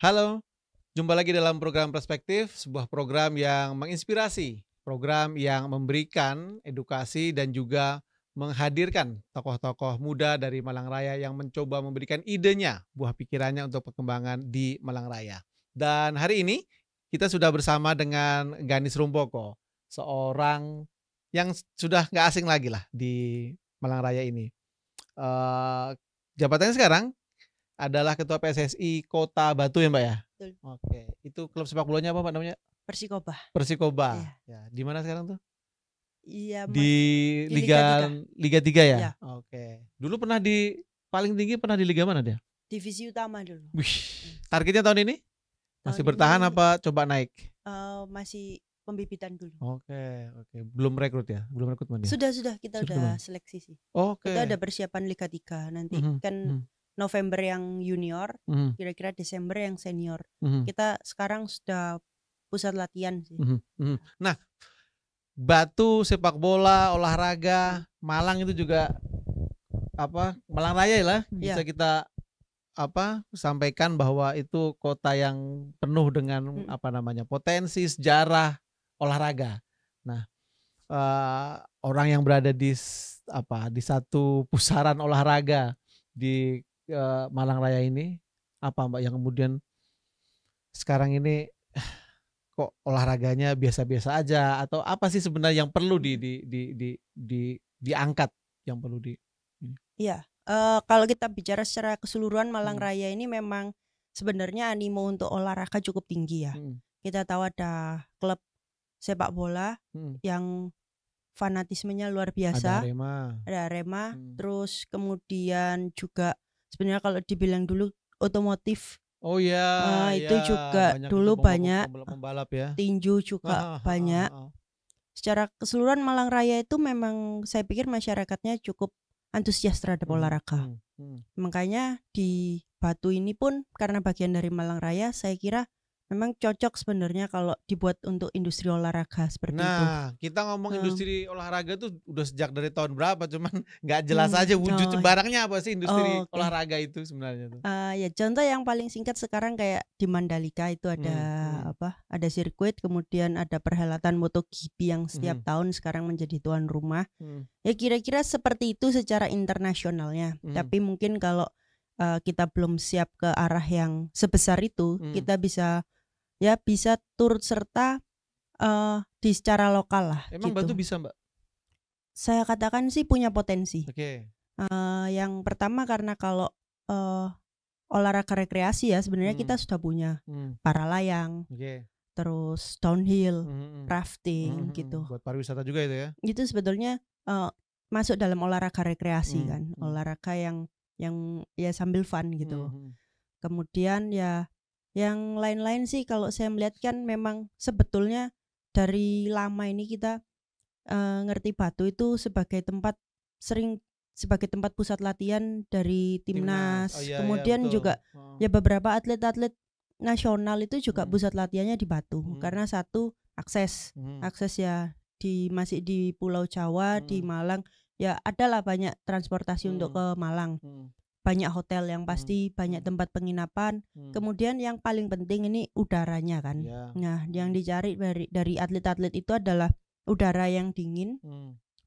Halo, jumpa lagi dalam program Perspektif, sebuah program yang menginspirasi, program yang memberikan edukasi dan juga menghadirkan tokoh-tokoh muda dari Malang Raya yang mencoba memberikan idenya, buah pikirannya untuk perkembangan di Malang Raya. Dan hari ini kita sudah bersama dengan Ganis Rumpoko, seorang yang sudah nggak asing lagi lah di Malang Raya ini. Eh, Jabatannya sekarang adalah Ketua PSSI Kota Batu ya, Mbak, ya? Betul. Oke, itu klub sepak bolanya apa, Mbak, namanya? Persikoba. Persikoba. Iya. Ya, di mana sekarang tuh? Iya, Di di Liga 3. Liga 3 ya? Ya, Oke. Dulu pernah di paling tinggi pernah di liga mana dia? divisi utama dulu. Wih, targetnya tahun ini masih Tahun bertahan ini apa coba naik? masih pembibitan dulu. Oke. Belum rekrut ya? Belum rekrutmen dia? Sudah kita Sudah udah belum? seleksi sih. Oke. Kita ada persiapan Liga 3. Nanti Mhm, kan mhm, November yang junior, mhm, kira-kira Desember yang senior. mhm, Kita sekarang sudah pusat latihan sih. mhm. Nah, Batu sepak bola, olahraga, Malang itu juga Malang Raya lah bisa Ya. kita sampaikan bahwa itu kota yang penuh dengan potensi sejarah olahraga. Nah, orang yang berada di satu pusaran olahraga di Malang Raya ini apa, Mbak, yang kemudian sekarang ini kok olahraganya biasa-biasa aja, atau apa sih sebenarnya yang perlu diangkat, yang perlu di ini? Iya, kalau kita bicara secara keseluruhan Malang Hmm. Raya ini memang sebenarnya animo untuk olahraga cukup tinggi ya. Hmm. Kita tahu ada klub sepak bola Hmm. yang fanatismenya luar Ada biasa, Arema. ada Arema, terus kemudian juga sebenarnya kalau dibilang dulu otomotif, Oh ya, itu juga banyak itu dulu banyak, pembalap-pembalap ya. tinju juga banyak. Secara keseluruhan Malang Raya itu memang saya pikir masyarakatnya cukup antusias terhadap olahraga. Makanya di Batu ini pun karena bagian dari Malang Raya, saya kira memang cocok sebenarnya kalau dibuat untuk industri olahraga seperti itu. Nah, kita ngomong industri olahraga tuh udah sejak dari tahun berapa, cuman nggak jelas aja wujud Oh, barangnya apa sih industri oke. olahraga itu sebenarnya tuh. Ya contoh yang paling singkat sekarang kayak di Mandalika itu ada ada sirkuit, kemudian ada perhelatan MotoGP yang setiap tahun sekarang menjadi tuan rumah. Ya kira-kira seperti itu secara internasionalnya. Tapi mungkin kalau kita belum siap ke arah yang sebesar itu, kita bisa turut serta di secara lokal lah. Emang gitu. Batu bisa, Mbak? Saya katakan sih punya potensi. Oke. Yang pertama karena kalau olahraga rekreasi ya sebenarnya kita sudah punya para layang, terus downhill, rafting gitu. Buat pariwisata juga itu ya? Itu sebetulnya masuk dalam olahraga rekreasi kan, olahraga yang ya sambil fun gitu. Kemudian ya yang lain-lain sih kalau saya melihat kan memang sebetulnya dari lama ini kita ngerti Batu itu sebagai tempat pusat latihan dari timnas. Kemudian juga ya beberapa atlet-atlet nasional itu juga pusat latihannya di Batu. Karena satu akses ya masih di Pulau Jawa, di Malang ya adalah banyak transportasi untuk ke Malang. Banyak hotel yang pasti, banyak tempat penginapan. Kemudian yang paling penting ini udaranya kan. Nah, yang dicari dari atlet-atlet itu adalah udara yang dingin,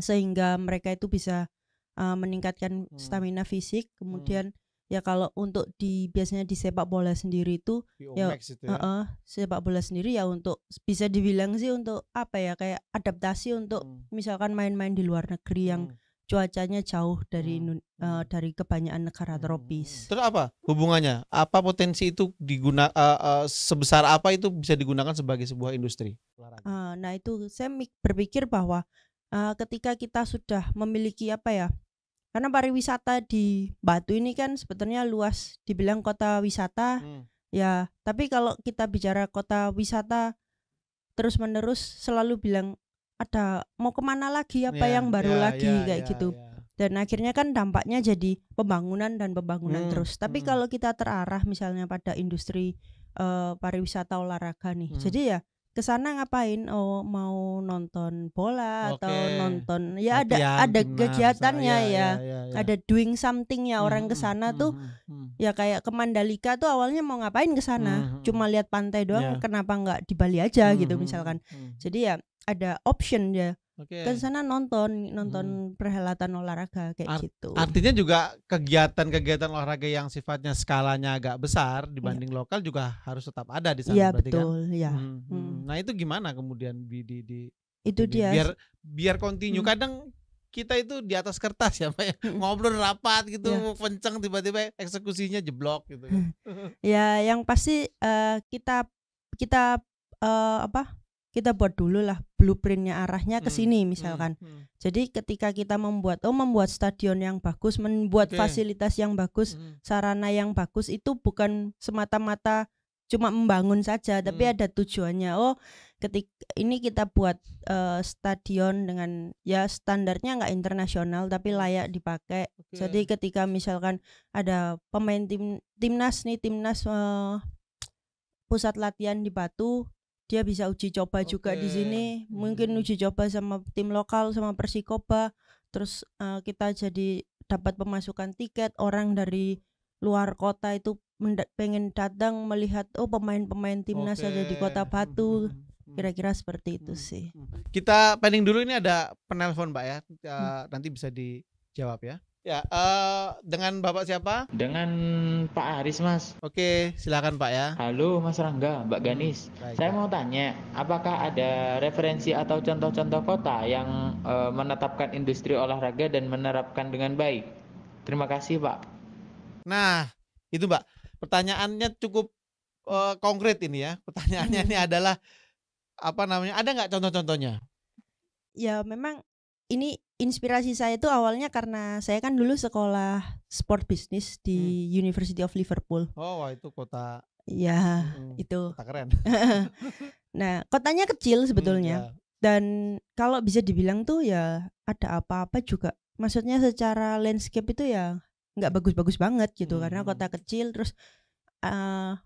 sehingga mereka itu bisa meningkatkan stamina fisik. Kemudian ya kalau untuk biasanya di sepak bola sendiri itu sepak bola sendiri ya untuk bisa dibilang sih untuk kayak adaptasi untuk misalkan main-main di luar negeri yang cuacanya jauh dari kebanyakan negara tropis. Terus apa hubungannya? Apa potensi itu sebesar apa itu bisa digunakan sebagai sebuah industri? Nah itu saya berpikir bahwa ketika kita sudah memiliki karena pariwisata di Batu ini kan sebetulnya luas, dibilang kota wisata ya, tapi kalau kita bicara kota wisata terus menerus selalu bilang ada mau kemana lagi yang baru lagi kayak gitu. Dan akhirnya kan dampaknya jadi pembangunan terus. Tapi kalau kita terarah misalnya pada industri pariwisata olahraga nih, jadi ya ke sana ngapain? Oh, mau nonton bola atau Oke. nonton ya Latihan ada timnas kegiatannya ya. ya. Ada doing something-nya orang ke Mhm, sana tuh mhm. ya kayak ke Mandalika tuh awalnya mau ngapain ke sana? Mhm. Cuma lihat pantai doang, Ya. kenapa nggak di Bali aja gitu Mhm, misalkan. mhm. Jadi ya ada option ya. Oke. Ke sana nonton perhelatan olahraga kayak gitu. Artinya juga kegiatan-kegiatan olahraga yang sifatnya skalanya agak besar Iya. dibanding lokal juga harus tetap ada di sana Iya berarti kan? betul, ya. Nah itu gimana kemudian Itu ini dia. biar continue. Kadang kita itu di atas kertas ya Pak ya, ngobrol rapat gitu, Ya. kenceng tiba-tiba eksekusinya jeblok gitu kan. Ya yang pasti kita kita buat dulu lah blueprintnya arahnya ke sini misalkan. Jadi ketika kita membuat stadion yang bagus, membuat fasilitas yang bagus, sarana yang bagus itu bukan semata-mata cuma membangun saja, tapi ada tujuannya. Oh, ketika ini kita buat stadion dengan ya standarnya nggak internasional tapi layak dipakai. Jadi ketika misalkan ada pemain timnas pusat latihan di Batu, dia bisa uji coba juga di sini, mungkin uji coba sama tim lokal sama Persikoba, terus kita jadi dapat pemasukan tiket, orang dari luar kota itu pengen datang melihat pemain-pemain timnas ada di Kota Batu, kira-kira seperti itu sih. Kita pending dulu, ini ada penelpon Mbak ya, nanti bisa dijawab ya. Ya, dengan Bapak siapa? Dengan Pak Aris Mas. Oke, silakan Pak ya. Halo Mas Rangga, Mbak Ganis. Saya mau tanya, apakah ada referensi atau contoh-contoh kota yang menetapkan industri olahraga dan menerapkan dengan baik? Terima kasih Pak. Nah, itu Mbak, pertanyaannya cukup konkret ini ya. Pertanyaannya ini adalah ada nggak contoh-contohnya? Ya memang ini inspirasi saya itu awalnya karena saya kan dulu sekolah sport business di University of Liverpool. Oh, wah, itu kota. Ya, itu. Kota keren. Nah, kotanya kecil sebetulnya. Dan kalau bisa dibilang tuh ya ada apa-apa juga. Maksudnya secara landscape itu ya nggak bagus-bagus banget gitu, karena kota kecil, terus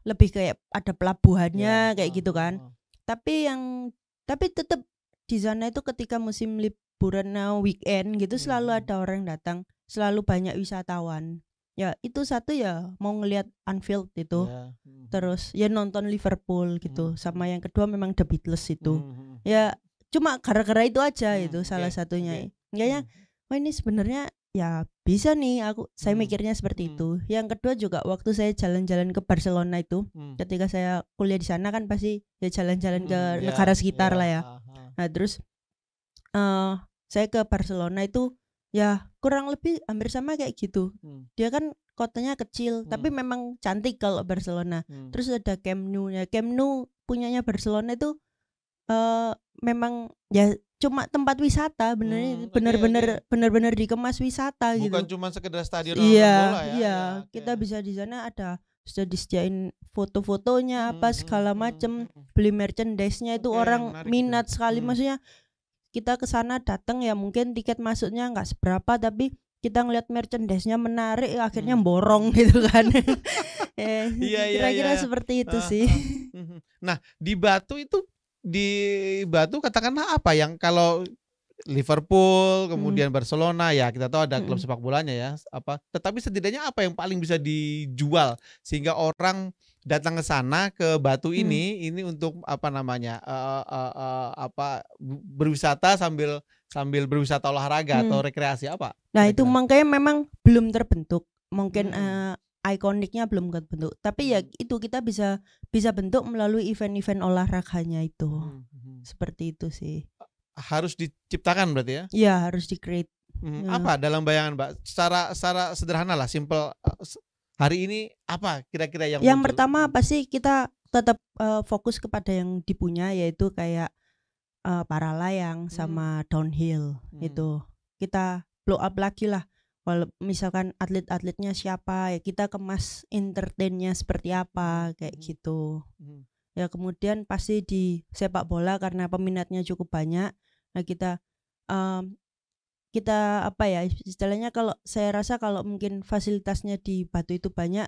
lebih kayak ada pelabuhannya kayak gitu kan. Tapi tetap di sana itu ketika musim liburan weekend gitu selalu ada orang datang, selalu banyak wisatawan. Ya itu satu ya mau ngelihat Anfield itu, terus ya nonton Liverpool gitu, sama yang kedua memang The Beatles itu. Ya cuma gara-gara itu aja itu salah satunya. Kayaknya ini sebenarnya ya bisa nih saya mikirnya seperti itu. Yang kedua juga waktu saya jalan-jalan ke Barcelona itu, ketika saya kuliah di sana kan pasti ya jalan-jalan ke negara sekitar lah ya. Nah terus saya ke Barcelona itu ya kurang lebih hampir sama kayak gitu. Dia kan kotanya kecil tapi memang cantik kalau Barcelona. Terus ada Camp Nou. Ya Camp Nou punyanya Barcelona itu memang ya cuma tempat wisata, bener-bener dikemas wisata gitu. Bukan cuma sekedar stadion bola ya. Iya, kita bisa di sana sudah disediain foto-fotonya apa segala macem, beli merchandise-nya itu orang minat sekali. Maksudnya kita ke sana datang ya mungkin tiket masuknya nggak seberapa, tapi kita ngeliat merchandise-nya menarik, akhirnya borong gitu kan. Kira-kira seperti itu sih. Nah, di Batu katakanlah apa yang kalau Liverpool kemudian Barcelona ya kita tahu ada klub sepak bolanya ya, tetapi setidaknya apa yang paling bisa dijual sehingga orang datang ke sana ke Batu ini untuk berwisata sambil berwisata olahraga atau rekreasi apa? Nah, itu makanya memang belum terbentuk. Mungkin ikoniknya belum terbentuk. Tapi ya itu kita bisa bentuk melalui event-event olahraganya itu. Seperti itu sih. Harus diciptakan berarti ya? Iya, harus di-create. Apa dalam bayangan Mbak? Secara sederhana lah, simple. Hari ini apa kira-kira yang muncul? Pertama pasti kita tetap fokus kepada yang dipunya, yaitu kayak para layang sama downhill itu. Kita blow up lagi lah. Kalau misalkan atlet-atletnya siapa ya kita kemas entertainnya seperti apa kayak gitu. Ya kemudian pasti di sepak bola karena peminatnya cukup banyak. Nah kita istilahnya kalau saya rasa kalau mungkin fasilitasnya di Batu itu banyak,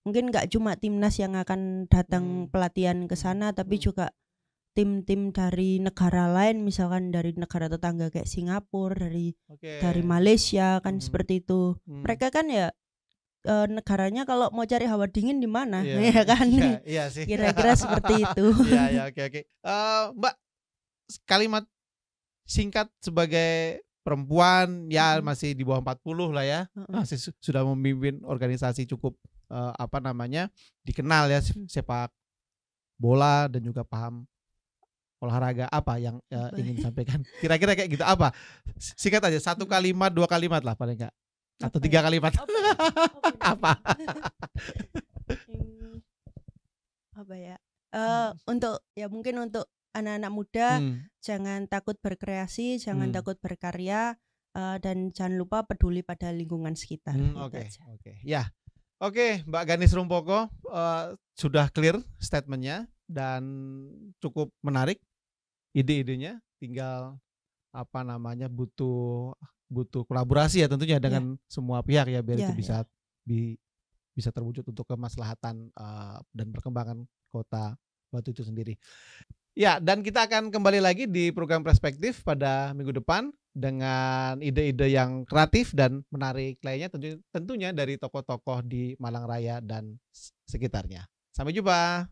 mungkin nggak cuma timnas yang akan datang pelatihan ke sana, tapi juga tim-tim dari negara lain, misalkan dari negara tetangga kayak Singapura, dari Malaysia kan seperti itu. Mereka kan ya negaranya kalau mau cari hawa dingin di mana, ya kan? Iya sih. Kira-kira seperti itu. Iya, oke. Mbak, kalimat singkat sebagai perempuan ya masih di bawah 40 lah ya, masih sudah memimpin organisasi cukup dikenal ya, sepak bola dan juga paham olahraga, apa yang ingin disampaikan? Kira-kira kayak gitu apa? Singkat aja, 1 kalimat, 2 kalimat lah paling enggak, atau 3 kalimat. Apa? Apa ya? Untuk ya mungkin untuk anak-anak muda, jangan takut berkreasi, jangan takut berkarya, dan jangan lupa peduli pada lingkungan sekitar. Oke. Ya. Oke, Mbak Ganis Rumpoko, sudah clear statementnya dan cukup menarik ide-idenya. Tinggal butuh kolaborasi ya tentunya dengan semua pihak ya, biar itu bisa terwujud untuk kemaslahatan dan perkembangan Kota Batu itu sendiri. Ya, dan kita akan kembali lagi di program Perspektif pada minggu depan dengan ide-ide yang kreatif dan menarik lainnya, tentunya dari tokoh-tokoh di Malang Raya dan sekitarnya. Sampai jumpa.